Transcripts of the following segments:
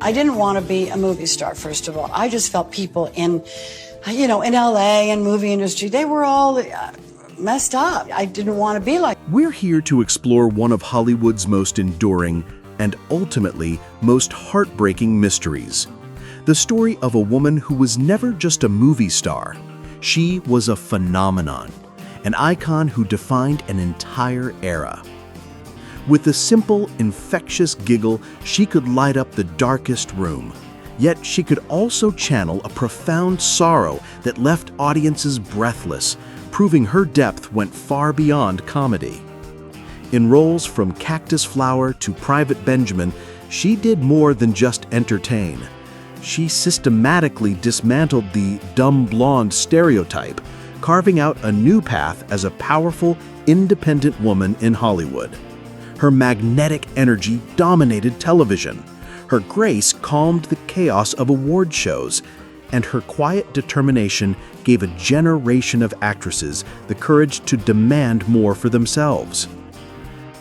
I didn't want to be a movie star, first of all. I just felt people in LA and movie industry, they were all messed up. I didn't want to be like. We're here to explore one of Hollywood's most enduring and ultimately most heartbreaking mysteries. The story of a woman who was never just a movie star. She was a phenomenon, an icon who defined an entire era. With a simple, infectious giggle, she could light up the darkest room. Yet she could also channel a profound sorrow that left audiences breathless, proving her depth went far beyond comedy. In roles from Cactus Flower to Private Benjamin, she did more than just entertain. She systematically dismantled the dumb blonde stereotype, carving out a new path as a powerful, independent woman in Hollywood. Her magnetic energy dominated television. Her grace calmed the chaos of award shows, and her quiet determination gave a generation of actresses the courage to demand more for themselves.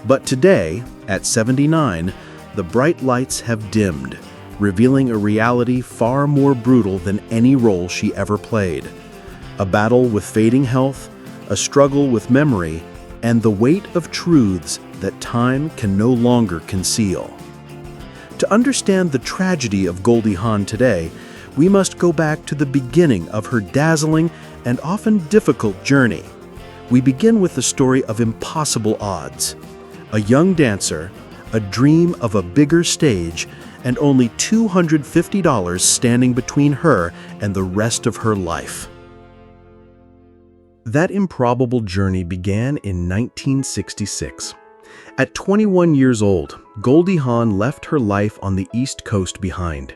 But today, at 79, the bright lights have dimmed, revealing a reality far more brutal than any role she ever played. A battle with fading health, a struggle with memory, and the weight of truths that time can no longer conceal. To understand the tragedy of Goldie Hawn today, we must go back to the beginning of her dazzling and often difficult journey. We begin with the story of impossible odds. A young dancer, a dream of a bigger stage, and only $250 standing between her and the rest of her life. That improbable journey began in 1966. At 21 years old, Goldie Hawn left her life on the East Coast behind.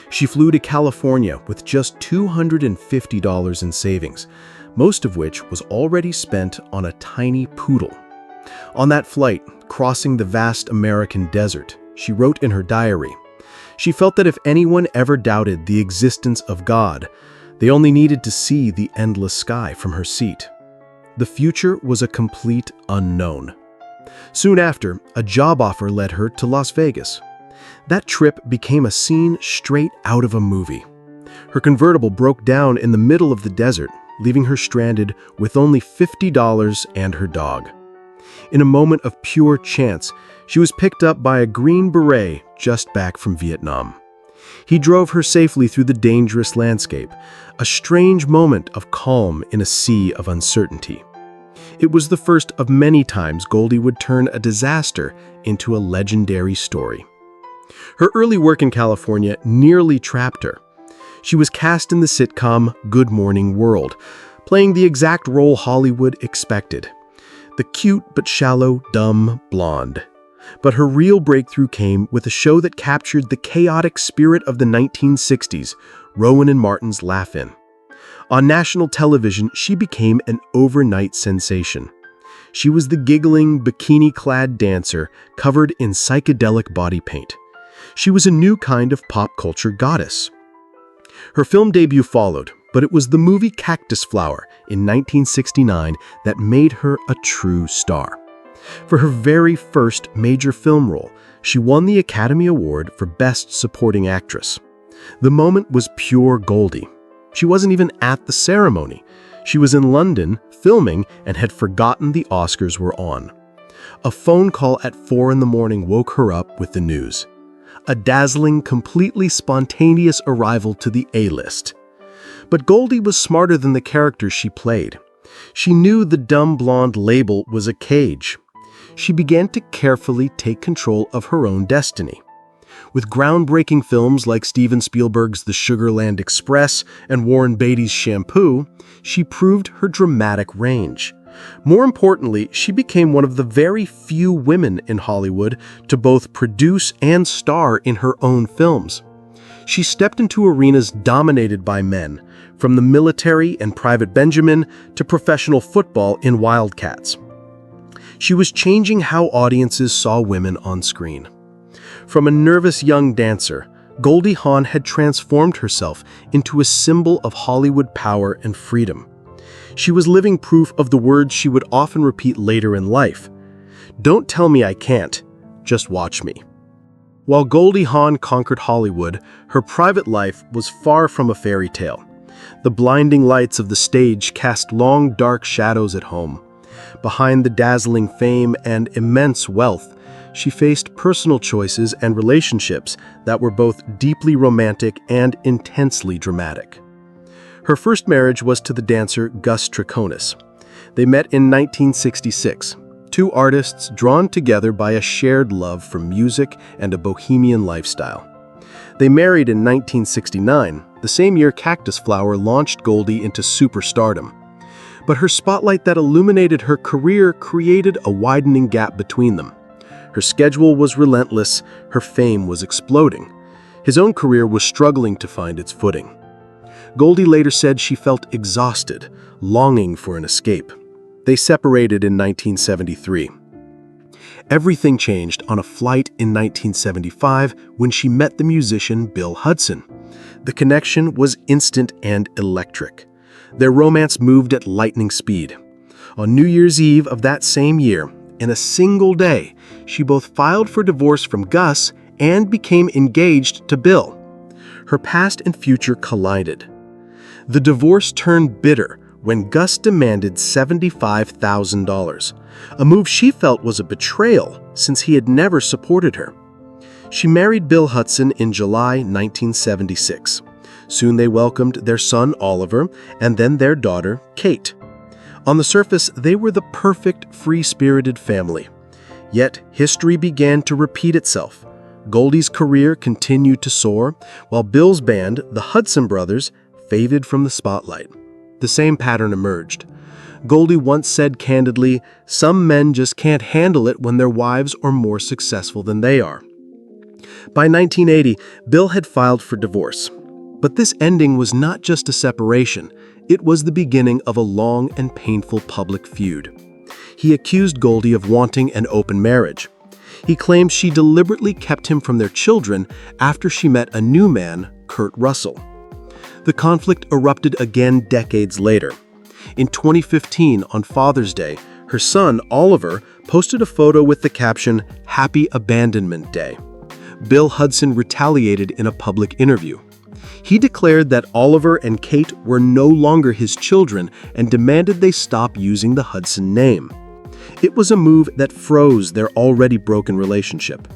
She flew to California with just $250 in savings, most of which was already spent on a tiny poodle. On that flight, crossing the vast American desert, she wrote in her diary, she felt that if anyone ever doubted the existence of God, they only needed to see the endless sky from her seat. The future was a complete unknown. Soon after, a job offer led her to Las Vegas. That trip became a scene straight out of a movie. Her convertible broke down in the middle of the desert, leaving her stranded with only $50 and her dog. In a moment of pure chance, she was picked up by a Green Beret just back from Vietnam. He drove her safely through the dangerous landscape, a strange moment of calm in a sea of uncertainty. It was the first of many times Goldie would turn a disaster into a legendary story. Her early work in California nearly trapped her. She was cast in the sitcom Good Morning World, playing the exact role Hollywood expected. The cute but shallow, dumb blonde. But her real breakthrough came with a show that captured the chaotic spirit of the 1960s, Rowan and Martin's Laugh-In. On national television, she became an overnight sensation. She was the giggling, bikini-clad dancer covered in psychedelic body paint. She was a new kind of pop culture goddess. Her film debut followed, but it was the movie Cactus Flower in 1969 that made her a true star. For her very first major film role, she won the Academy Award for Best Supporting Actress. The moment was pure Goldie. She wasn't even at the ceremony. She was in London filming and had forgotten the Oscars were on. A phone call at 4 a.m. woke her up with the news. A dazzling, completely spontaneous arrival to the A-list. But Goldie was smarter than the character she played. She knew the dumb blonde label was a cage. She began to carefully take control of her own destiny. With groundbreaking films like Steven Spielberg's The Sugarland Express and Warren Beatty's Shampoo, she proved her dramatic range. More importantly, she became one of the very few women in Hollywood to both produce and star in her own films. She stepped into arenas dominated by men, from the military and Private Benjamin to professional football in Wildcats. She was changing how audiences saw women on screen. From a nervous young dancer, Goldie Hawn had transformed herself into a symbol of Hollywood power and freedom. She was living proof of the words she would often repeat later in life. "Don't tell me I can't, just watch me." While Goldie Hawn conquered Hollywood, her private life was far from a fairy tale. The blinding lights of the stage cast long, dark shadows at home. Behind the dazzling fame and immense wealth, she faced personal choices and relationships that were both deeply romantic and intensely dramatic. Her first marriage was to the dancer Gus Triconis. They met in 1966, two artists drawn together by a shared love for music and a bohemian lifestyle. They married in 1969, the same year Cactus Flower launched Goldie into superstardom. But her spotlight that illuminated her career created a widening gap between them. Her schedule was relentless, her fame was exploding. His own career was struggling to find its footing. Goldie later said she felt exhausted, longing for an escape. They separated in 1973. Everything changed on a flight in 1975 when she met the musician Bill Hudson. The connection was instant and electric. Their romance moved at lightning speed. On New Year's Eve of that same year, in a single day, she both filed for divorce from Gus and became engaged to Bill. Her past and future collided. The divorce turned bitter when Gus demanded $75,000, a move she felt was a betrayal since he had never supported her. She married Bill Hudson in July 1976. Soon they welcomed their son Oliver and then their daughter Kate. On the surface, they were the perfect, free-spirited family. Yet, history began to repeat itself. Goldie's career continued to soar, while Bill's band, the Hudson Brothers, faded from the spotlight. The same pattern emerged. Goldie once said candidly, "Some men just can't handle it when their wives are more successful than they are." By 1980, Bill had filed for divorce. But this ending was not just a separation. It was the beginning of a long and painful public feud. He accused Goldie of wanting an open marriage. He claimed she deliberately kept him from their children after she met a new man, Kurt Russell. The conflict erupted again decades later. In 2015, on Father's Day, her son, Oliver, posted a photo with the caption, "Happy Abandonment Day." Bill Hudson retaliated in a public interview. He declared that Oliver and Kate were no longer his children and demanded they stop using the Hudson name. It was a move that froze their already broken relationship.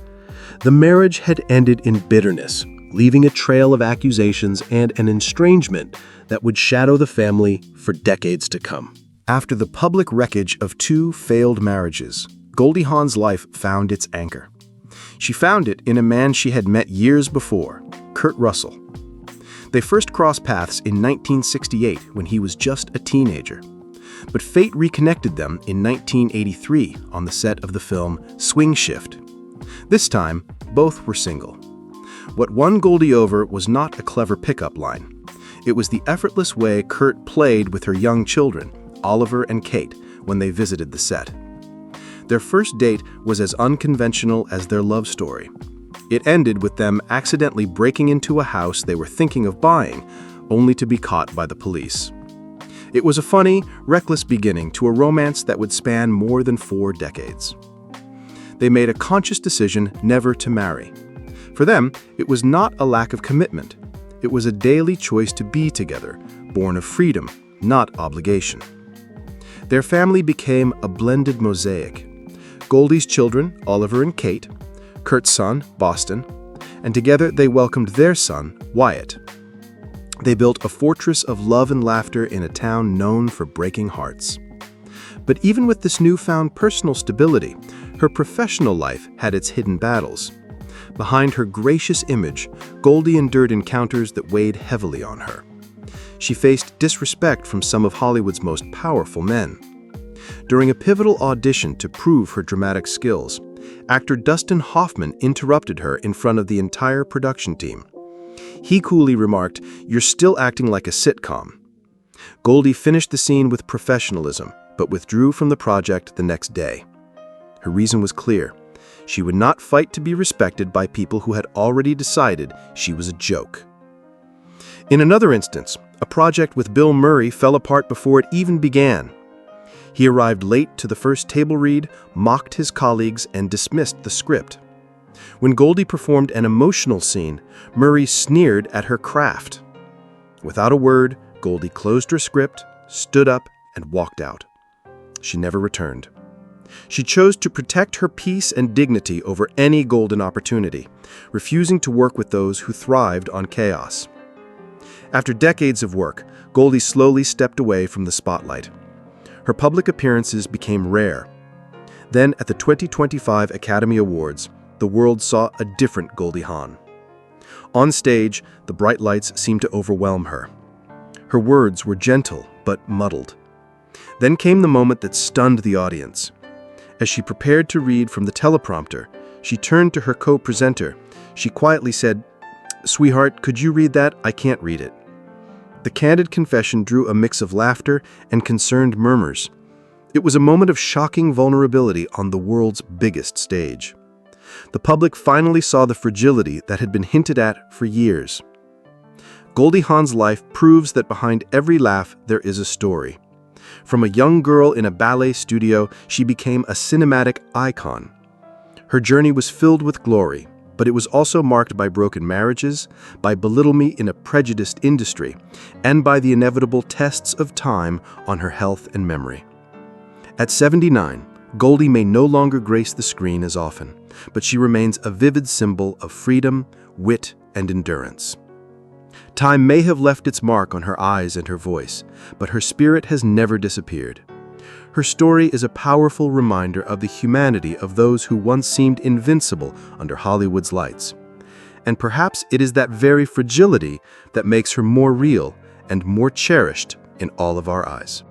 The marriage had ended in bitterness, leaving a trail of accusations and an estrangement that would shadow the family for decades to come. After the public wreckage of two failed marriages, Goldie Hawn's life found its anchor. She found it in a man she had met years before, Kurt Russell. They first crossed paths in 1968 when he was just a teenager. But fate reconnected them in 1983 on the set of the film Swing Shift. This time, both were single. What won Goldie over was not a clever pickup line. It was the effortless way Kurt played with her young children, Oliver and Kate, when they visited the set. Their first date was as unconventional as their love story. It ended with them accidentally breaking into a house they were thinking of buying, only to be caught by the police. It was a funny, reckless beginning to a romance that would span more than 4 decades. They made a conscious decision never to marry. For them, it was not a lack of commitment. It was a daily choice to be together, born of freedom, not obligation. Their family became a blended mosaic. Goldie's children, Oliver and Kate, Kurt's son, Boston, and together they welcomed their son, Wyatt. They built a fortress of love and laughter in a town known for breaking hearts. But even with this newfound personal stability, her professional life had its hidden battles. Behind her gracious image, Goldie endured encounters that weighed heavily on her. She faced disrespect from some of Hollywood's most powerful men. During a pivotal audition to prove her dramatic skills, actor Dustin Hoffman interrupted her in front of the entire production team. He coolly remarked, "You're still acting like a sitcom." Goldie finished the scene with professionalism, but withdrew from the project the next day. Her reason was clear. She would not fight to be respected by people who had already decided she was a joke. In another instance, a project with Bill Murray fell apart before it even began. He arrived late to the first table read, mocked his colleagues, and dismissed the script. When Goldie performed an emotional scene, Murray sneered at her craft. Without a word, Goldie closed her script, stood up, and walked out. She never returned. She chose to protect her peace and dignity over any golden opportunity, refusing to work with those who thrived on chaos. After decades of work, Goldie slowly stepped away from the spotlight. Her public appearances became rare. Then, at the 2025 Academy Awards, the world saw a different Goldie Hawn. On stage, the bright lights seemed to overwhelm her. Her words were gentle but muddled. Then came the moment that stunned the audience. As she prepared to read from the teleprompter, she turned to her co-presenter. She quietly said, "Sweetheart, could you read that? I can't read it." The candid confession drew a mix of laughter and concerned murmurs. It was a moment of shocking vulnerability on the world's biggest stage. The public finally saw the fragility that had been hinted at for years. Goldie Hawn's life proves that behind every laugh there is a story. From a young girl in a ballet studio, she became a cinematic icon. Her journey was filled with glory, but it was also marked by broken marriages, by belittlement in a prejudiced industry, and by the inevitable tests of time on her health and memory. At 79, Goldie may no longer grace the screen as often, but she remains a vivid symbol of freedom, wit, and endurance. Time may have left its mark on her eyes and her voice, but her spirit has never disappeared. Her story is a powerful reminder of the humanity of those who once seemed invincible under Hollywood's lights. And perhaps it is that very fragility that makes her more real and more cherished in all of our eyes.